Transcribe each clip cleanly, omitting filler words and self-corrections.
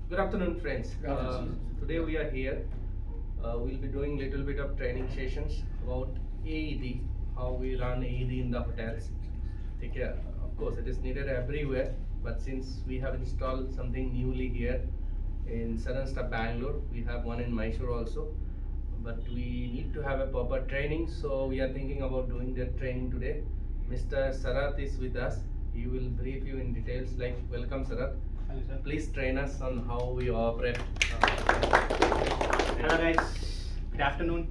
Good afternoon, friends. Today we are here. We'll be doing little bit of training sessions about AED, how we run AED in the hotels. Take care. Of course, it is needed everywhere, but since we have installed something newly here in Southern Star Bangalore, we have one in Mysore also. But we need to have a proper training, so we are thinking about doing that training today. Mr. Sarath is with us. He will brief you in details. Like, welcome, Sarath. Hello, sir. Please train us on how we operate. Hello, guys. Good afternoon.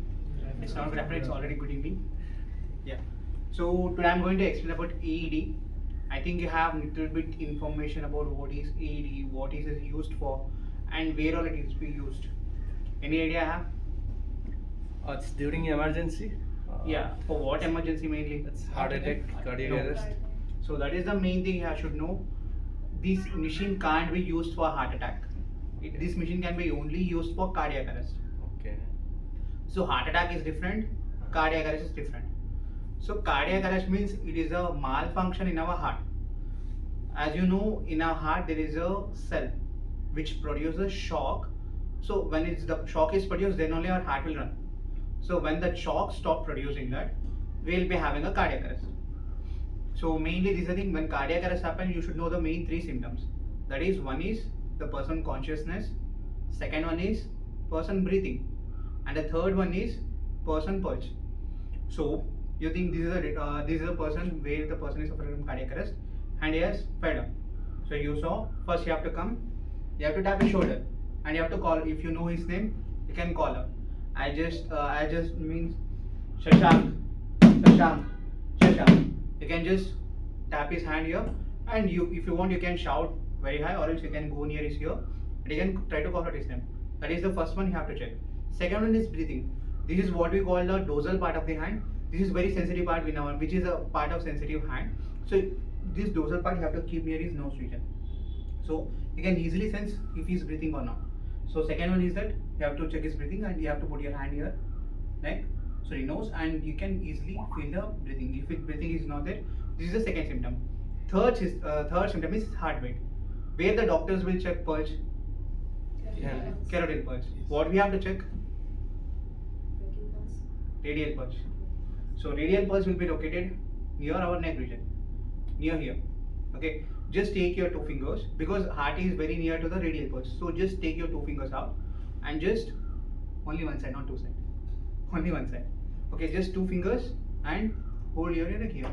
It's not good afternoon, it's already good evening. Yeah. So, today I'm going to explain about AED. I think you have little bit information about what is AED, what is it used for, and where all it is being used. Any idea I have? It's during emergency. Yeah. For what emergency mainly? It's heart attack, cardiac No. arrest. So, that is the main thing you should know. This machine can't be used for heart attack. This machine can be only used for cardiac arrest. Okay. So heart attack is different, cardiac arrest is different. So cardiac arrest means it is a malfunction in our heart. As you know, in our heart there is a cell which produces shock. So when the shock is produced, then only our heart will run. So when the shock stop producing that, we will be having a cardiac arrest. So mainly this is the thing, when cardiac arrest happens, you should know the main three symptoms. That is, one is the person consciousness, second one is person breathing, and the third one is person pulse. So you think this is a person where the person is suffering from cardiac arrest and he has fed up. So you saw, first you have to come, you have to tap his shoulder, and you have to call. If you know his name, you can call him. I just means Shashank, Shashank, Shashank. You can just tap his hand here, and if you want, you can shout very high, or else you can go near his ear and you can try to call out his name. That is the first one you have to check. Second one is breathing. This is what we call the dorsal part of the hand. This is very sensitive part which is a part of sensitive hand. So this dorsal part you have to keep near his nose region. So you can easily sense if he is breathing or not. So second one is that you have to check his breathing, and you have to put your hand here, like nose, and you can easily feel the breathing. If breathing is not there, this is the second symptom. Third symptom is heart rate, where the doctors will check pulse, carotid pulse. What we have to check? Radial pulse. So radial pulse will be located near our neck region, near here. Okay, just take your two fingers, because heart is very near to the radial pulse. So just take your two fingers out and just only one side, not two sides. Only one side. Okay, just two fingers and hold your neck here.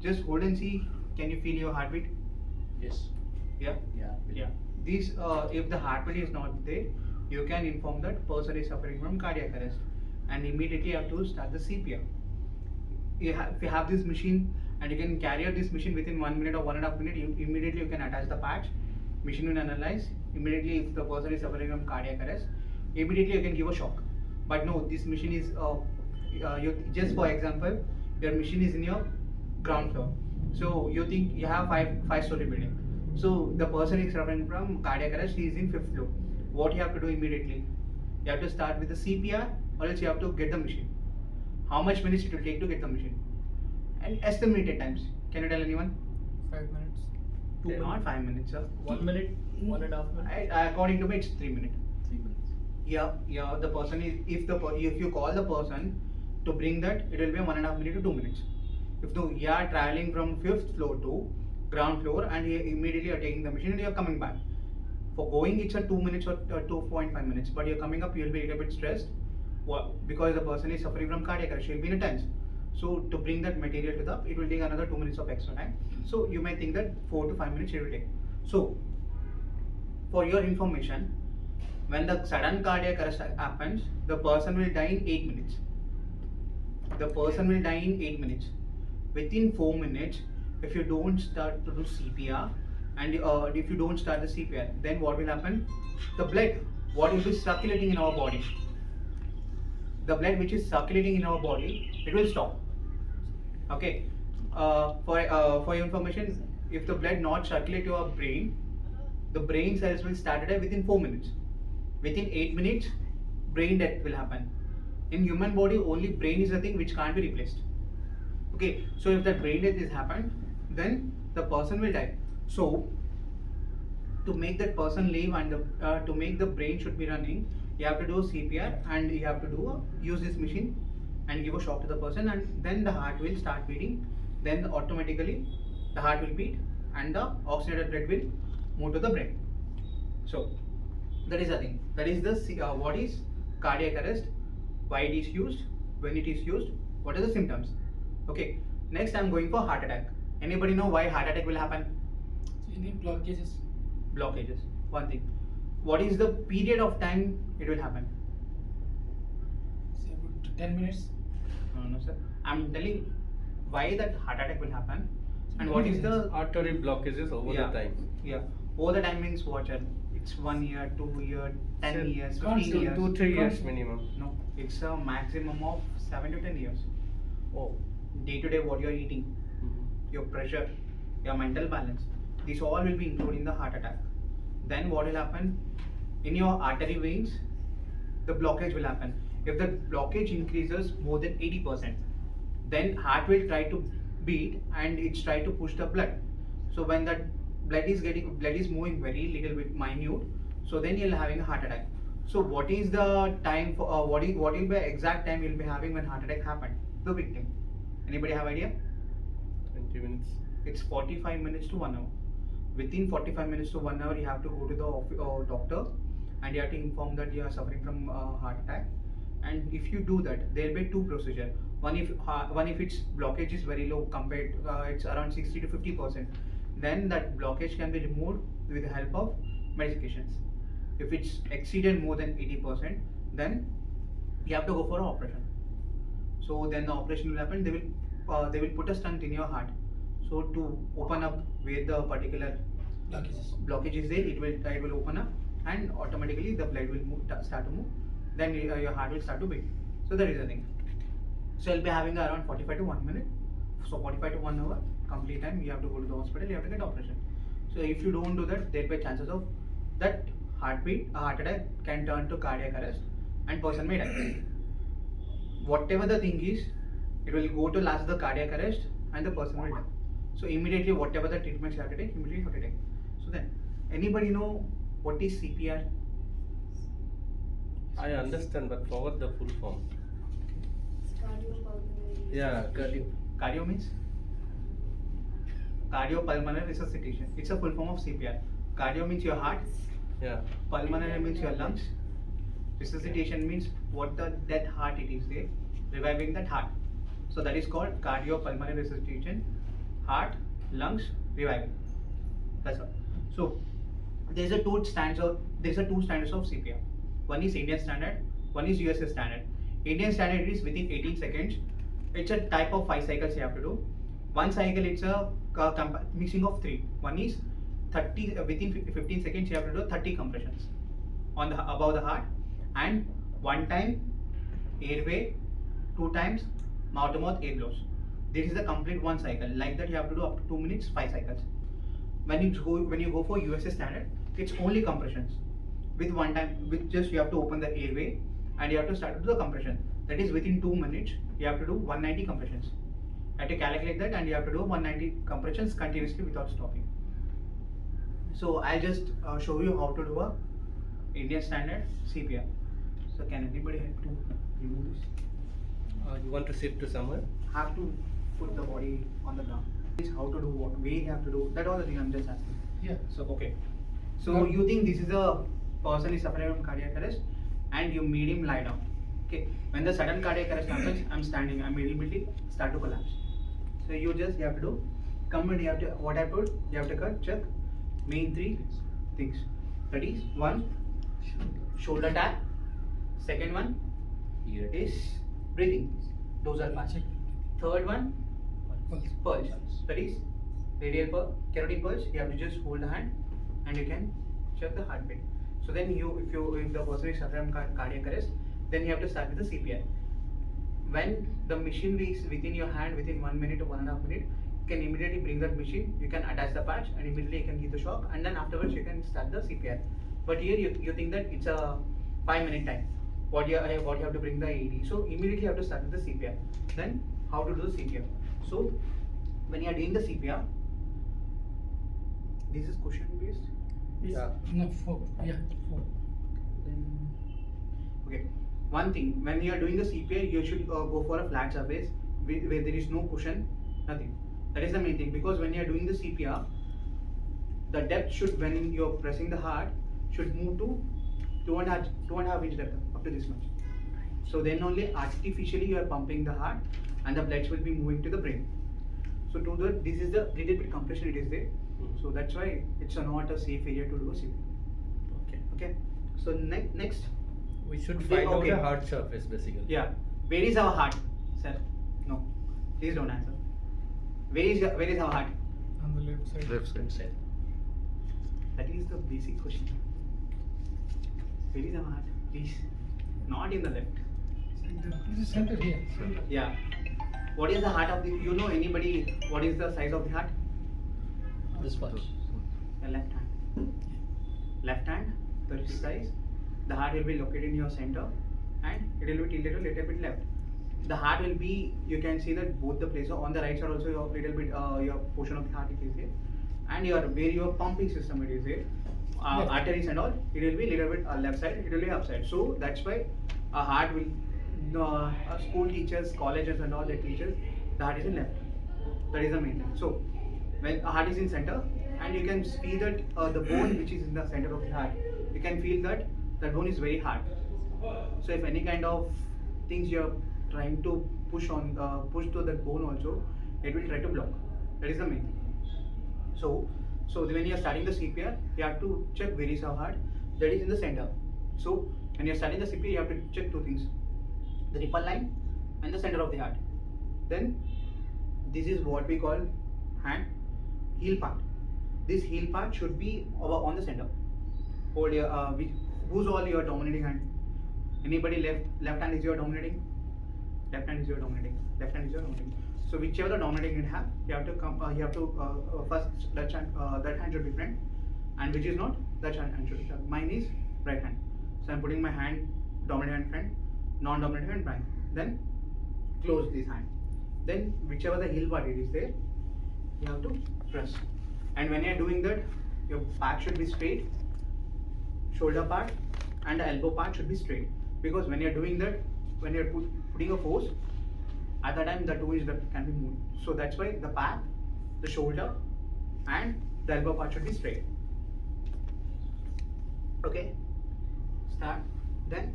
Just hold and see. Can you feel your heartbeat? Yes. Yeah. Yeah. This if the heartbeat is not there, you can inform that person is suffering from cardiac arrest, and immediately you have to start the CPR. If you have this machine and you can carry out this machine within 1 minute or 1.5 minutes, immediately you can attach the patch. Machine will analyze. Immediately, if the person is suffering from cardiac arrest, immediately you can give a shock. But no, this machine is just for example, your machine is in your ground floor. So you think you have five-story building. So the person is suffering from cardiac arrest, he is in 5th floor. What you have to do immediately? You have to start with the CPR, or else you have to get the machine. How much minutes it will take to get the machine? And estimated times. Can you tell anyone? 5 minutes. Not 5 minutes, sir. 1 minute, 1.5 minutes. According to me, it's 3 minutes. 3 minutes. Yeah. The person is if you call the person to bring that, it will be 1.5 minutes to 2 minutes. If you are traveling from 5th floor to ground floor, and immediately you are taking the machine and you are coming back. For going, it's a 2 minutes or 2.5 minutes. But you're coming up, you'll be a little bit stressed. Because the person is suffering from cardiac arrest, you'll be in a tense. So to bring that material to the, it will take another 2 minutes of extra time. So you may think that 4 to 5 minutes it will take. So for your information, when the sudden cardiac arrest happens, the person will die in 8 minutes. The person will die in 8 minutes. Within 4 minutes, if you don't start to do CPR, and if you don't start the CPR, then what will happen? The blood, what will be circulating in our body, the blood which is circulating in our body, it will stop. Okay. For your information, if the blood not circulate to our brain, the brain cells will start to die within 4 minutes. Within 8 minutes, brain death will happen. In human body, only brain is the thing which can't be replaced. Okay, so if that brain death is happened, then the person will die. So to make that person live and to make the brain should be running, you have to do CPR and you have to use this machine and give a shock to the person, and then the heart will start beating. Then automatically the heart will beat and the oxygenated blood will move to the brain. So that is the thing. That is the what is cardiac arrest, why it is used, when it is used, what are the symptoms. Okay. Next, I'm going for heart attack. Anybody know why heart attack will happen? Any blockages? Blockages. One thing. What is the period of time it will happen? Say about 10 minutes. No, sir. I'm telling why that heart attack will happen and what is the Artery blockages over the time. Yeah. Over the time means what? It's 1 year, 2 years, 10 Sir, years, can't 15 say years. 2-3 years minimum. No, it's a maximum of 7 to 10 years. Oh. Day to day, what you're eating, your pressure, your mental balance, these all will be included in the heart attack. Then what will happen? In your artery veins, the blockage will happen. If the blockage increases more than 80%, then heart will try to beat and it's try to push the blood. So when that blood is moving very little bit minute, so then you're having a heart attack. So what is the time for what will be the exact time you'll be having when heart attack happened? The victim. Anybody have idea? 20 minutes. It's 45 minutes to 1 hour. Within 45 minutes to 1 hour, you have to go to the doctor and you have to inform that you are suffering from heart attack. And if you do that, there will be two procedures. One if its blockage is very low compared, it's around 60 to 50%. Then that blockage can be removed with the help of medications. If it's exceeded more than 80%, then you have to go for an operation. So then the operation will happen. They will put a stent in your heart. So to open up where the particular blockage is there, it will open up and automatically the blood will start to move. Then your heart will start to beat. So that is the thing. So you'll be having around 45 to 1 minute. So 45 to 1 hour complete time. You have to go to the hospital. You have to get operation. So if you don't do that, there will be chances of that heart attack can turn to cardiac arrest and person may die. Whatever the thing is, it will go to last the cardiac arrest and the person will die. So immediately whatever the treatments you have to take, immediately you have to take. So then, anybody know what is CPR? I understand, but forget the full form. Cardiopulmonary. Yeah, cardio. Cardio means? Cardiopulmonary resuscitation. It's a full form of CPR. Cardio means your heart. Yeah. Pulmonary means your lungs. Resuscitation means what the dead heart it is there, reviving that heart. So that is called cardiopulmonary resuscitation. Heart, lungs, reviving. That's all. So there's a two standards of CPR. One is Indian standard, one is USA standard. Indian standard is within 18 seconds. It's a type of 5 cycles you have to do. One cycle it's a mixing of 3. One is 30 within 15 seconds you have to do 30 compressions on the above the heart, and 1 time airway, 2 times mouth to mouth air blows. This is the complete 1 cycle. Like that you have to do up to 2 minutes 5 cycles. When you go for USA standard, it's only compressions. With 1 time, with just you have to open the airway and you have to start to do the compression. That is within 2 minutes you have to do 190 compressions. You have to calculate that and you have to do 190 compressions continuously without stopping. So I'll just show you how to do a Indian standard CPR. So can anybody help to remove this? You want to shift to somewhere? Have to put the body on the ground. This how to do, what way you have to do. That all the thing I'm just asking. Yeah. So okay. So you think this is a person is suffering from cardiac arrest and you made him lie down. Okay. When the sudden cardiac arrest happens, I'm standing. I'm immediately start to collapse. So you have to do. Come and you have to what I put. You have to cut. Check. Main 3 things. That is 1, shoulder tap. Second one is breathing. Those are parts. Third one, pulse. That is radial pulse, carotid pulse. You have to just hold the hand and you can check the heartbeat. So then if the person is suffering from cardiac arrest, then you have to start with the CPR. When the machine is within your hand within 1 minute to 1.5 minutes, you can immediately bring that machine. You can attach the patch and immediately you can give the shock, and then afterwards you can start the CPR. But here you think that it's a 5-minute time. What you have to bring the AED. So immediately you have to start with the CPR. Then how to do the CPR? So when you are doing the CPR, this is cushion based. Yeah. No, 4. Yeah, 4. Then, okay. One thing, when you are doing the CPR, you should go for a flat surface where there is no cushion, nothing. That is the main thing, because when you are doing the CPR, the depth should, when you are pressing the heart, should move to 2.5 inch depth, up to this much. So then only artificially you are pumping the heart, and the blood will be moving to the brain. So to the, this is the little bit compression it is there. So that's why it's not a safe area to do a CPR. Okay. Okay. So next. We should Okay, find out okay. the heart surface basically. Yeah. Where is our heart, sir? No. Please don't answer. Where is our heart? On the left side. Left side. That is the basic question. Where is our heart? Please. Not in the left. This is center here. Yeah. What is the heart of the? You know anybody? What is the size of the heart? This much. The left hand. Left hand. The size. The heart will be located in your center, and it will be tilted a little bit left. The heart will be. You can see that both the places on the right side also your little bit your portion of the heart it is there, and your where your pumping system it is there. Arteries and all, it will be little bit left side, it will be upside. So that's why a heart will, school teachers, colleges and all the teachers, the heart is in left. That is the main thing. So when a heart is in center, and you can feel that the bone which is in the center of the heart, you can feel that that bone is very hard. So if any kind of things you are trying to push to that bone also, it will try to block. That is the main thing. So when you are starting the CPR, you have to check where is our heart. That is in the center. So when you are starting the CPR, you have to check two things: the ripple line and the center of the heart. Then this is what we call hand heel part. This heel part should be on the center. Hold your who's all your dominating hand? Anybody left hand is your dominating? Left hand is your dominating. Left hand is your dominating. So whichever the dominating you have, you have to come. First that hand should be front, and which is not, that hand should be front. Mine is right hand. So I'm putting my hand, dominant hand front, non-dominant hand back. Then close this hand. Then whichever the heel part it is there, you have to press. And when you are doing that, your back should be straight, shoulder part and the elbow part should be straight. Because when you are doing that, when you are putting a force, at that time the two is that can be moved. So that's why the back, the shoulder and the elbow part should be straight. Okay, start. Then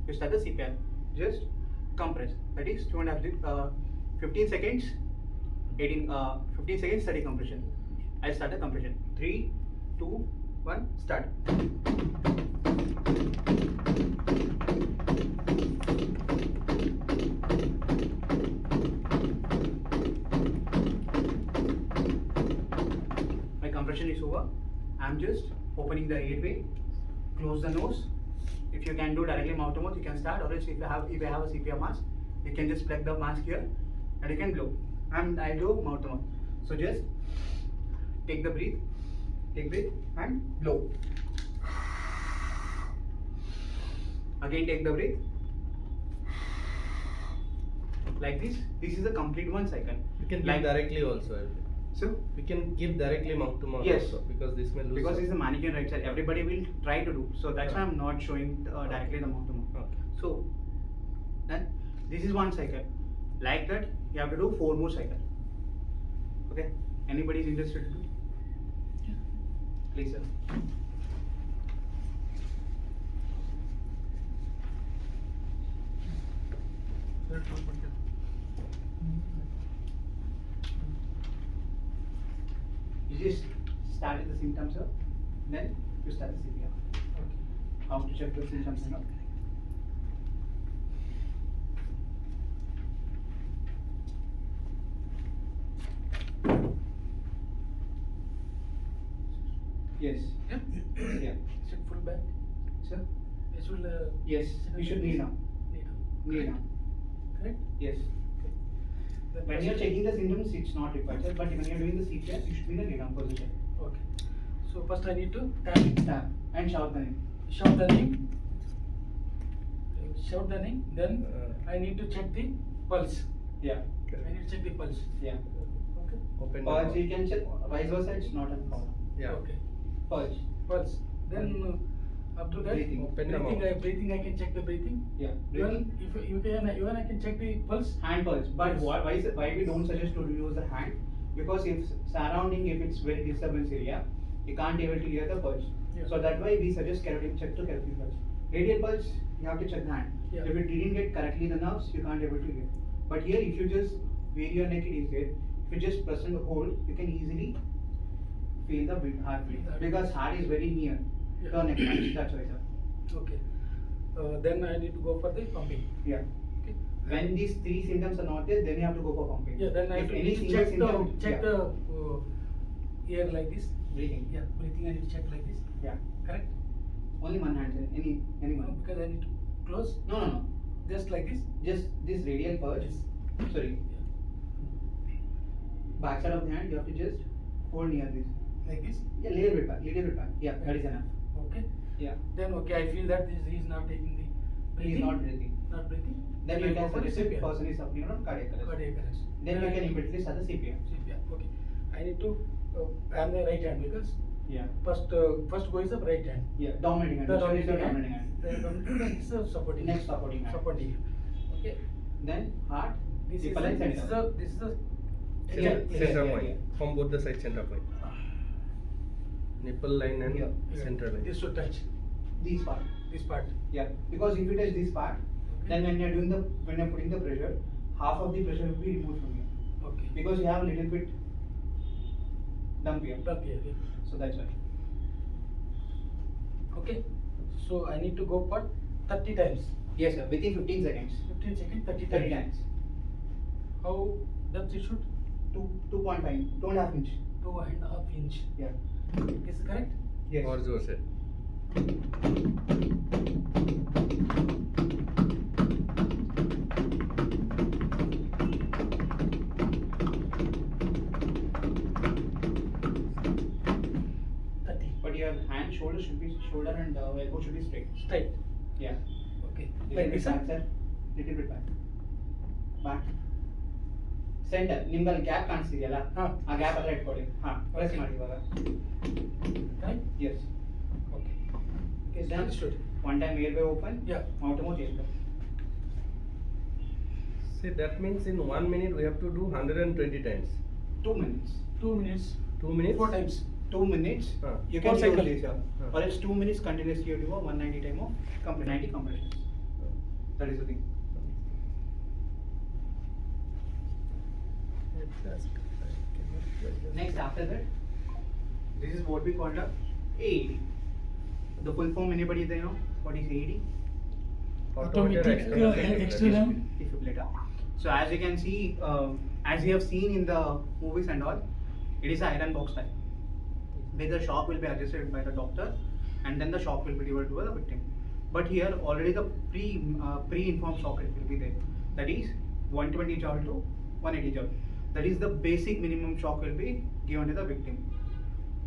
you start the CPR. Just compress. That is 15 seconds, 15 seconds 30 compression. I'll start the compression. 3, 2, 1, start. My compression is over. I'm just opening the airway, close the nose. If you can do directly mouth to mouth, you can start, or else if you have a CPR mask, you can just plug the mask here and you can blow. And I do mouth to mouth. So just take breath and blow. Again take the breath. Like this. This is a complete one cycle. We can give like directly also. So We can give directly mouth to mouth Yes. also, because this may lose. because it's a mannequin right side, everybody will try to do. So that's why I'm not showing directly the mouth to mouth. Okay. So then this is one cycle. Like that, you have to do 4 more cycles. Okay. Anybody is interested to do? Please, sir. You just start with the symptoms, sir. Then you start the CPR. How to check the symptoms and all. Yes. Yeah. Yeah. Check full back. Sir? This will. Yes. You should kneel now. Kneel now. Correct? Yes. Then When press you are it. checking the symptoms, it's not required, sir. But when you are doing the CPR, you should be in the kneel down position. Okay. So first I need to tap it. Tap and shout the name. Shout the name. Shout the name. Then I need to check the pulse. Yeah. I need to check the pulse. Yeah. Okay. Open the Pulse mouth. you can check. Vice versa, it's not a problem. Yeah. Okay. Pulse. pulse. Then after that, Breathing. Open the mouth. breathing, I can check the breathing. Yeah. Even if you can, even I can check the pulse. Hand pulse. But Yes. why we don't suggest to use the hand? Because if surrounding, if it's very disturbance area, you can't able to hear the pulse. Yeah. So that's why we suggest carotid check to carotid pulse. Radial pulse, you have to check the hand. Yeah. If it didn't get correctly the nerves, you can't able to hear. But here, if you just where your neck is there, if you just press and hold, you can easily feel the heartbeat because heart is very near Yeah. to neck. That's why, sir. Okay. Then I need to go for the pumping. Yeah. Okay. When these three symptoms are not there, then you have to go for pumping. Yeah. Then I have if to any single check symptom, the check yeah. the air like this. Breathing. Yeah. Breathing I need to check like this. Yeah. Correct. Only one hand, sir. No, Anyone. because I need to close No. just like this. Just this radial pulse. Yes. Sorry. Back side of the hand, you have to just hold near this. Like this. Yeah, little bit back. Yeah, that is enough. Okay. Yeah. Then okay, I feel that he is not taking the He breathing. is not breathing. Not breathing. Then I you go can for the suggest if CPR. person is suffering from cardiac arrest. Cardiac arrest. Then you I can need- immediately start the CPR. CPR. Okay. I need to. I am the right hand because Yeah. first go is the right hand. Yeah. Dominating hand. The Which one is your dominating dominating hand? The dominating hand is the supporting. Next supporting hand. Supporting. Okay. Then heart. This is prevalence and this is nerve. a this is a Yeah, Center yeah, point. yeah. From both the sides, center point. Nipple line and Yeah. center line. This should touch This part. this part. Yeah. Because if you touch this part, then when you're putting the pressure, half of the pressure will be removed from you. Okay. Because you have a little bit dump here. Up here. Yeah. So that's why. Okay. So I need to go for 30 times. Yes, sir. Within 15 seconds. 15 seconds, 30 30 times. times. How depth it should? 2.5, 2.5 inch. 2.5 inch. Yeah. Is it correct? Yes. और जोर से. But your hand, shoulder and elbow should be straight. Straight. Yeah. Okay. Little Like bit this, back, huh? sir. Little bit back. Back. Center. ನಿಮ್ಮಲ್ಲಿ gap ಕಾಣಿಸ್ತಿದೆಯಲ್ಲ ಹಾ. ಆ gap ಹತ್ರ ಇಟ್ಕೊಳ್ಳಿ. ಹಾ. Press Okay. ಮಾಡಿ ಇವಾಗ. Right? Yes. Okay. Okay, done. Understood. One time airway open. Yeah. Mouth to mouth chamber. See, that means in 1 minute we have to do 120 times. 2 minutes. 2 minutes. 2 minutes? 4 times. 2 minutes. You Four can cycle. use this, sir. Huh. Or it's 2 minutes continuously you do a 190 time of 90 compressions. That is the thing. Next, after that, this is what we call the AED. The full form, anybody they know? What is AED? Automatic, external external. Defibrillator. So as you can see, as you have seen in the movies and all, it is an iron box type, where the shock will be adjusted by the doctor, and then the shock will be delivered to the victim. But here already the pre-informed shock will be there. That is 120 joule to 180 joule. That is the basic minimum shock will be given to the victim.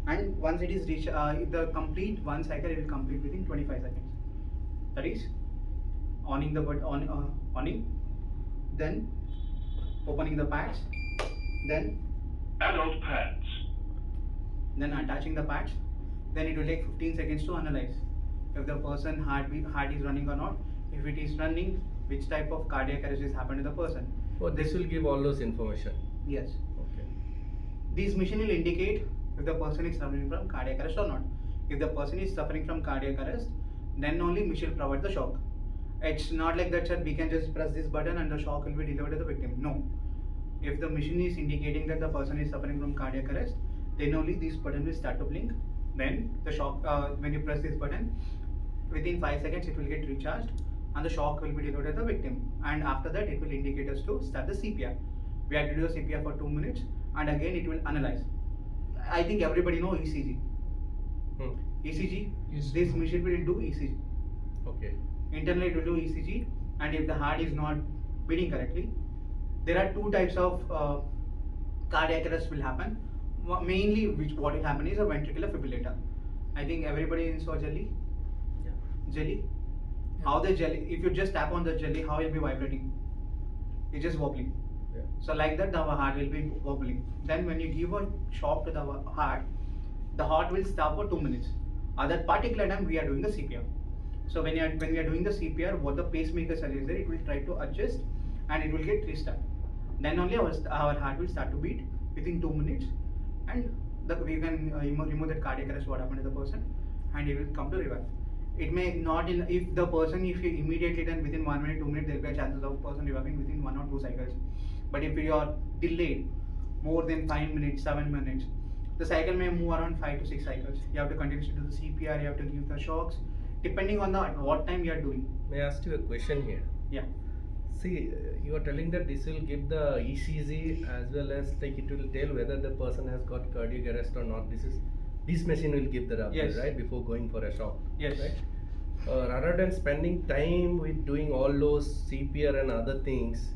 And once it is reached, the complete one cycle it will complete within 25 seconds. That is owning the owning, then opening the pads, then Adult pads. then attaching the pads. Then it will take 15 seconds to analyze if the person heart is running or not. If it is running, which type of cardiac arrest has happened to the person. Oh, this will give all those information. Yes. Okay. This machine will indicate if the person is suffering from cardiac arrest or not. If the person is suffering from cardiac arrest, then only machine will provide the shock. It's not like that, sir, we can just press this button and the shock will be delivered to the victim. No. If the machine is indicating that the person is suffering from cardiac arrest, then only this button will start to blink. Then the shock, when you press this button, within 5 seconds it will get recharged and the shock will be delivered to the victim. And after that it will indicate us to start the CPR. We have to do a CPR for 2 minutes and again it will analyze. I think everybody know ECG. ECG, Yes. this machine will do ECG. Okay. Internally it will do ECG, and if the heart is not beating correctly, there are two types of cardiac arrest will happen. Mainly what will happen is a ventricular fibrillator. I think everybody in saw jelly. Yeah. Jelly. How the jelly, if you just tap on the jelly, how it will be vibrating? It's just wobbling. Yeah. So like that the heart will be wobbling. Then when you give a shock to the heart will stop for 2 minutes. At that particular time, we are doing the CPR. So when we are doing the CPR, what the pacemaker suggests that it will try to adjust and it will get restarted. Then only our heart will start to beat within 2 minutes, and we can remove that cardiac arrest, what happened to the person, and he will come to revive. It may not if you immediately done within 1 minute, 2 minutes, there will be a chances of person reviving within 1 or 2 cycles. But if you are delayed more than 5 minutes, 7 minutes, the cycle may move around 5 to 6 cycles. You have to continue to do the CPR, you have to give the shocks, depending on at what time you are doing. May I ask you a question here? Yeah. See, you are telling that this will give the ECG as well as like it will tell whether the person has got cardiac arrest or not. This machine will give the update, Yes. right, before going for a shock. Yes. Right. Rather than spending time with doing all those CPR and other things,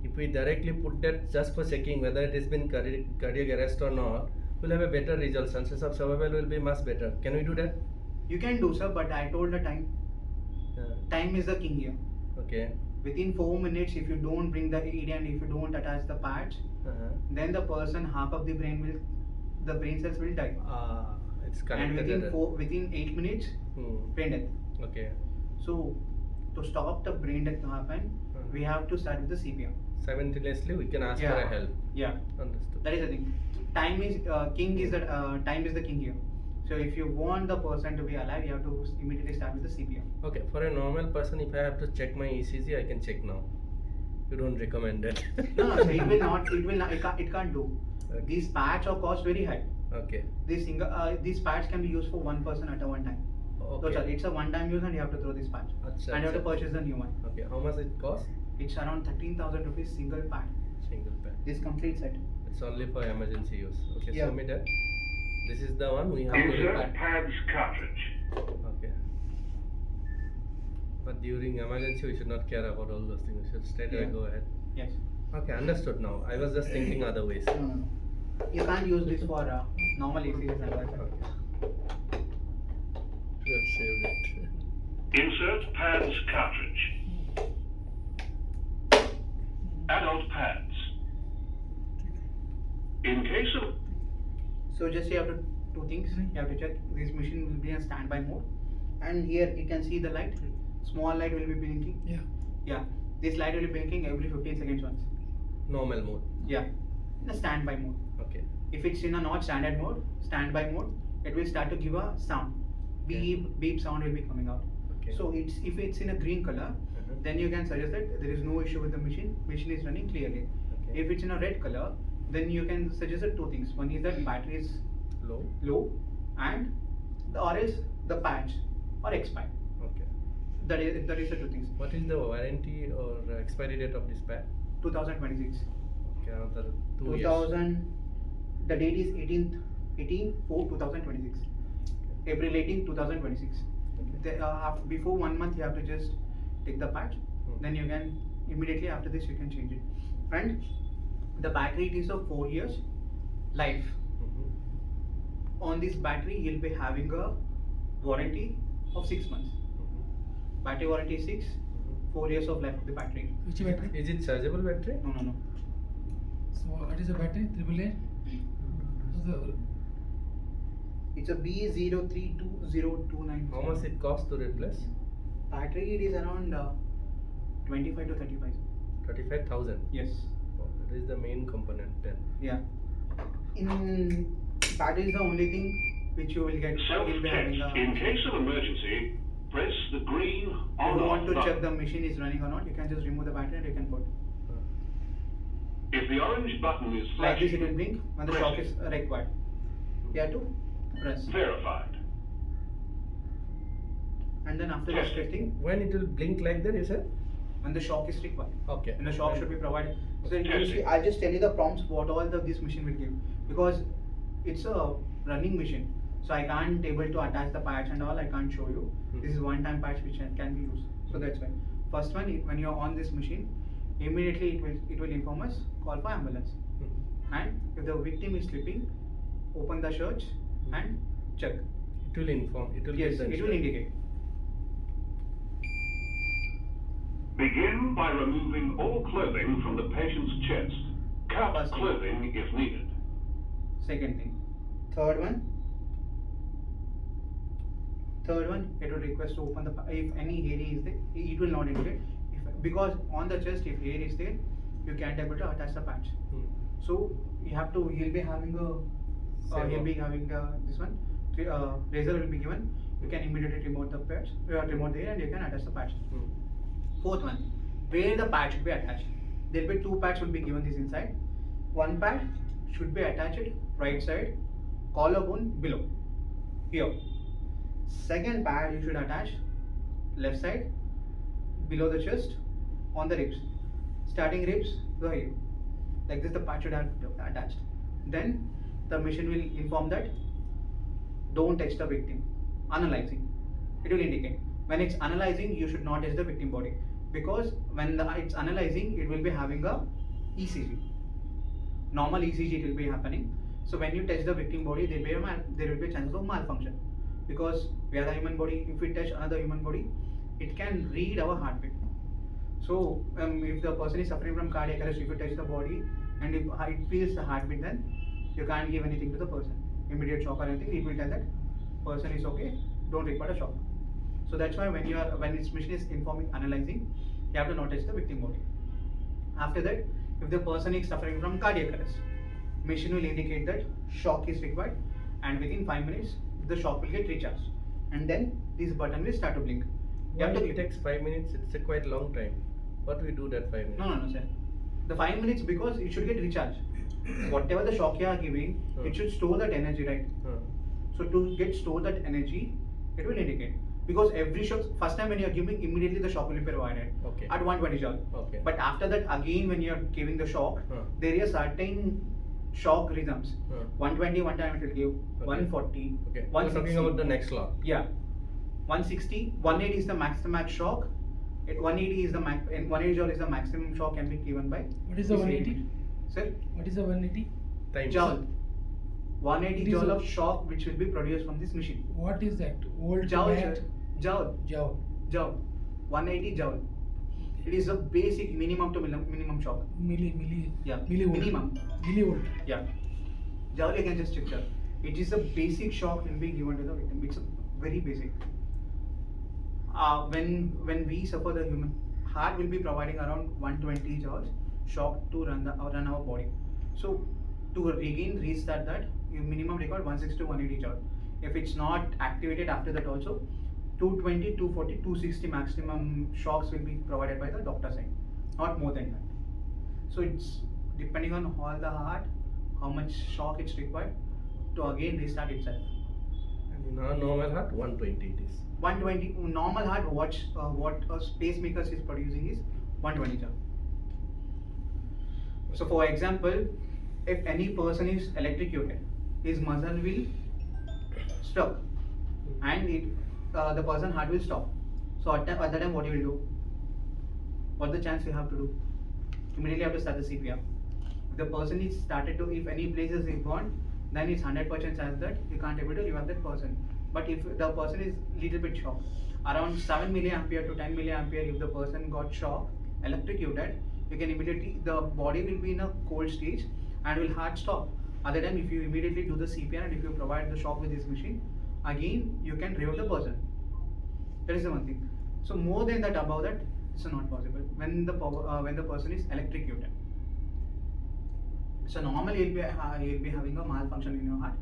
if we directly put that just for checking whether it has been cardiac arrest or not, we'll have a better result. Chances of survival will be much better. Can we do that? You can do, sir, but I told the time. Time is the king here. Okay. Within 4 minutes, if you don't bring the AED and if you don't attach the pads, then the person, half of the brain cells will die. It's And connected. within 8 minutes, brain death. Okay. So to stop the brain death to happen, we have to start with the CPR. Simultaneously, we can ask for a help. Yeah. Understood. That is the thing. Time is king. Time is the king here. So if you want the person to be alive, you have to immediately start with the CPR. Okay, for a normal person, if I have to check my ECG, I can check now. You don't recommend it. No, so it will not. It can't do. Okay. These pads are cost very high. Okay. These pads can be used for one person at a one time. Okay. So it's a one-time use, and you have to throw this patch. Achha, And you have to achha. purchase the new one. Okay, how much it cost? It's around 13,000 rupees single pad. Single pen. This complete set. It's only for emergency use. Okay, Yeah. show me that. This is the one we have to Insert repair. pads cartridge. Okay. But during emergency, we should not care about all those things. We should straight away Yeah. go ahead. Yes. Okay, understood now. I was just thinking other ways. No. You can't use this for normal ECGs and all that. Okay. Should have saved it. Insert pads cartridge. Adult pads. In case of So just you have to two things. You have to check this machine will be in standby mode, and here you can see the light. Small light will be blinking. Yeah. This light will be blinking every 15 seconds once. Normal mode. Yeah. In a standby mode. Okay. If it's in a not standard mode, standby mode, it will start to give a sound. Beep sound will be coming out. Okay. So if it's in a green color, then you can suggest that there is no issue with the machine. Machine is running clearly. Okay. If it's in a red color, then you can suggest that two things. One is that battery is low, and or else the patch or expired. Okay. That is the two things. What is the warranty or expiry date of this pad? 2026. Okay, another 2 years. 2000. The date is 18/4/2026. April 18, 2026. Okay. Before 1 month, you have to just take the patch. Then you can immediately after this you can change it. And the battery is of 4 years life. On this battery, you'll be having a warranty of 6 months. Battery warranty is 6, 4 years of life of the battery. Which battery? Is it chargeable battery? No. So what is the battery? AAA? It's a B032029. How much it costs to replace? Battery it is around 25 to 35. 35,000. Yes. Oh, that is the main component then. Yeah. In battery is the only thing which you will get. You'll be having self-test. a. In case of emergency, press the green If on you off want to check the button. machine is running or not, you can just remove the battery and you can put. If the orange button is Like this, it will flashing, blink when the press shock it. is required. You have to press. Verified. And then after this Testing. testing, When it will blink like that, you said? when the shock is required. Okay. And the shock should be provided. So you Testing. see, I'll just tell you the prompts what all this machine will give, because it's a running machine. So I can't able to attach the patch and all. I can't show you. This is one-time patch which can be used. So that's why. First one, when you're on this machine, immediately it will inform us, call for ambulance. And if the victim is sleeping, open the shirts and check. It will inform. It will Yes, give the it will instruction. indicate. Begin by removing all clothing from the patient's chest. Cut First thing. clothing if needed. Second thing. Third one. Third one, it will request to open the if any area is there, it will not indicate. Because on the chest, if hair is there, you can't able to attach the patch. So you have to. You'll be having a. This one. Razor will be given. You can immediately remove the patch. Remove the hair and you can attach the patch. Fourth one, where the patch should be attached. There will be two patch will be given this inside. One patch should be attached right side, collarbone below. Here. Second pad you should attach left side below the chest on the ribs, starting ribs to here. Like this the pad should have attached. Then the machine will inform that don't touch the victim. Analyzing, it will indicate when it's analyzing you should not touch the victim body, because when it's analyzing it will be having a ECG, normal ECG it will be happening. So when you touch the victim body there will be a chance of malfunction, because we are the human body. If we touch another human body, it can read our heartbeat. So if the person is suffering from cardiac arrest, if you touch the body and if it feels the heartbeat, then you can't give anything to the person, immediate shock or anything. It will tell that person is okay, don't require a shock. So that's why when its machine is informing, analyzing, you have to not touch the victim body. After that, if the person is suffering from cardiac arrest, machine will indicate that shock is required, and within 5 minutes the shock will get recharged, and then this button will start to blink. You have to It takes 5 minutes. It's a quite long time. What do we do that 5 minutes? No, sir. The 5 minutes, because it should get recharged. Whatever the shock you are giving, it should store that energy, right? So to get store that energy, it will indicate. Because every shock, first time when you are giving, immediately the shock will be provided at 120 joule. But after that, again when you are giving the shock, there is certain shock rhythms. 120 one time it will give, 140, 160. We're talking about the next law. Yeah, 160, 180 is the max shock. 180 is the 180 joule is the maximum shock can be given by. What is the 180? Sir? What is the 180? Times. Joule. 180 It is joule a- of shock which will be produced from this machine. What is that? Volt, Joule, watt, sir. Joule. joule, 180 joule. It is a basic minimum to minimum shock. millivolt. Minimum. Millivolt. Yeah. Joule you can just check that. It is a basic shock will be given to the victim. It's a very basic. When we suffer, the human heart will be providing around 120 joules shock to run our body. So to regain restart that, you minimum record 160 to 180 joule. If it's not activated after that also, 220, 240, 260 maximum shocks will be provided by the doctor side, not more than that. So it's depending on all the heart, how much shock it's required to again restart itself. And in our normal heart, 120 it is. 120 normal heart, what a pacemaker is producing is 120 joule. So for example, if any person is electrocuted, his muscle will stuck and the person heart will stop. So at that time what you will do? What the chance you have to do? Immediately have to start the CPR. If the person is started to, if any places is gone, then it's 100% chance that you can't able to revive that person. But if the person is little bit shocked, around 7 milliampere to 10 milliampere, if the person got shocked, electrocuted, you can immediately, the body will be in a cold stage and will hard stop. Other time, if you immediately do the CPR and if you provide the shock with this machine, again you can revive the person. That is the one thing. So more than that, above that, it's not possible when the person is electrocuted. So normally you'll be having a malfunction in your heart,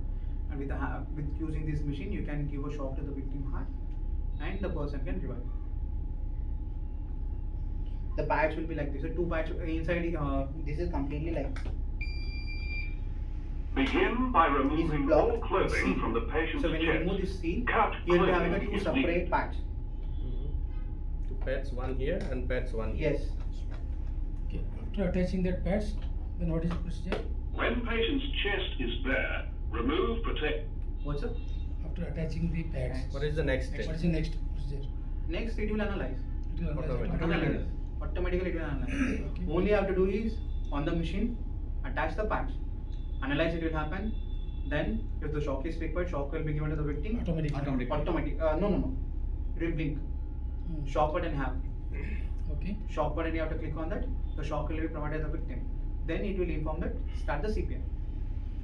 and with using this machine, you can give a shock to the victim heart, and the person can revive. The pads will be like this. So two pads inside. This is completely like. Begin by removing all blocked. clothing from the patient's So when you chest. remove this seal, Cut you will be having clothing two is separate needed. pads. Two pads, one here and pads one here. Yes. Okay. After attaching that pads, then what is the procedure? When patient's chest is bare, remove protect. What's up? After attaching the pads, What is the next step? what is the next procedure? Next, it will analyze. It will analyze Automatically. Automatically it will analyze. Okay. Only you have to do is on the machine, attach the patch, analyze it will happen. Then if the shock is required, shock will be given to the victim. Automatically. Automatic. No. It will blink. Shock button have. Okay. Shock button you have to click on that. The shock will be provided to the victim. Then it will inform that start the CPR.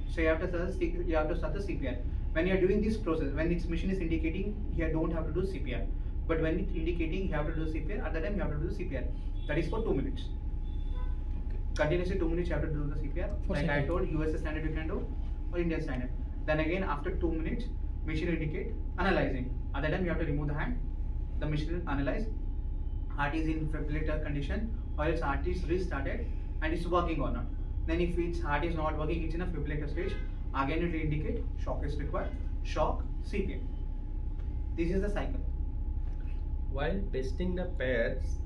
So you have to start the CPR. when you are doing this process, when its machine is indicating, you don't have to do CPR. But when it's indicating you have to do CPR, at that time you have to do CPR. That is for 2 minutes. Continuously 2 minutes you have to do the CPR. For Like I CPR. told, US standard you can do or Indian standard. Then again after 2 minutes, machine will indicate analyzing. At that time you have to remove the hand. The machine will analyze. Heart is in fibrillator condition or its heart is restarted and it's working or not. Then if its heart is not working, it's in a fibrillator stage. Again it will indicate shock is required. Shock, CPR. This is the cycle. While pasting the pads,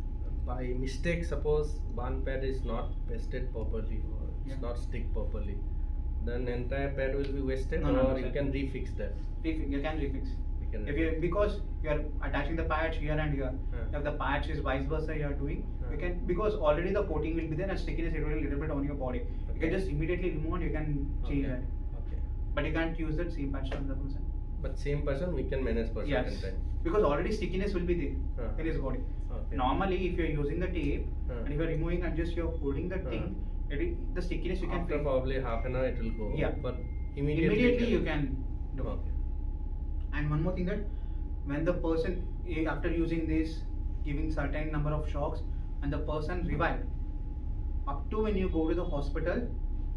by mistake, suppose one pad is not pasted properly or it's Yeah. not stick properly, then entire pad will be wasted, No, or sir. you can refix that. You can refix. You can If you because you are attaching the patch here and here, if the patch is vice versa you are doing, you can, because already the coating will be there and stickiness it will be a little bit on your body. You can Okay. just immediately remove and you can change Okay. that. Okay. But you can't use that same patch on the person. But same person we can manage for Yes. certain time. Because already stickiness will be there in his body. Okay. Normally if you are using the tape and if you are removing and just you are holding the thing, the stickiness you can After feel. probably half an hour it will go. Yeah. But immediately, Immediately you can do. Okay. And one more thing, that when the person after using this, giving certain number of shocks and the person revived, up to when you go to the hospital,